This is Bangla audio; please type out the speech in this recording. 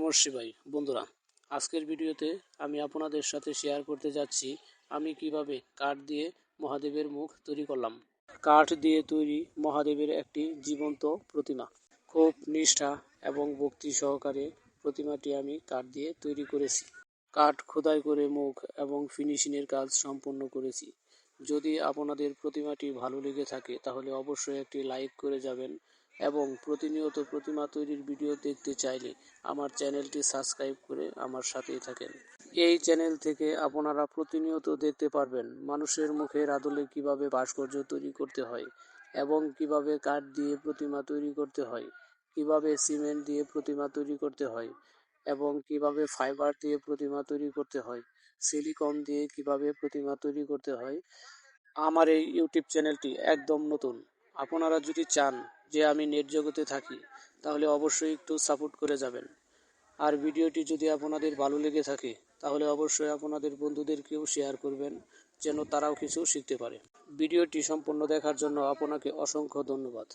নমঃ শিবায় বন্ধুরা, আজকের ভিডিওতে আমি আপনাদের সাথে শেয়ার করতে যাচ্ছি আমি কিভাবে কাঠ দিয়ে মহাদেবের মুখ তৈরি করলাম। কাঠ দিয়ে তৈরি মহাদেবের একটি জীবন্ত প্রতিমা। খুব নিষ্ঠা এবং ভক্তি সহকারে প্রতিমাটি আমি কাঠ দিয়ে তৈরি করেছি। কাঠ খোদাই করে মুখ এবং ফিনিশিংয়ের কাজ সম্পন্ন করেছি। যদি আপনাদের প্রতিমাটি ভালো লেগে থাকে তাহলে অবশ্যই একটি লাইক করে যাবেন এবং প্রতিনিয়ত প্রতিমা তৈরির ভিডিও দেখতে চাইলে আমার চ্যানেলটি সাবস্ক্রাইব করে আমার সাথেই থাকেন। এই চ্যানেল থেকে আপনারা প্রতিনিয়ত দেখতে পারবেন মানুষের মুখের আদলে কিভাবে ভাস্কর্য তৈরি করতে হয় এবং কিভাবে কাঠ দিয়ে প্রতিমা তৈরি করতে হয়, কিভাবে সিমেন্ট দিয়ে প্রতিমা তৈরি করতে হয় এবং কিভাবে ফাইবার দিয়ে প্রতিমা তৈরি করতে হয়, সিলিকন দিয়ে কিভাবে প্রতিমা তৈরি করতে হয়। আমার এই ইউটিউব চ্যানেলটি একদম নতুন। আপনারা যদি চান যে আমি নেট জগতে থাকি তাহলে অবশ্যই একটু সাপোর্ট করে যাবেন। আর ভিডিওটি যদি আপনাদের ভালো লেগে থাকে তাহলে অবশ্যই আপনাদের বন্ধুদেরকেও শেয়ার করবেন যেন তারাও কিছু শিখতে পারে। ভিডিওটি সম্পূর্ণ দেখার জন্য আপনাকে অসংখ্য ধন্যবাদ।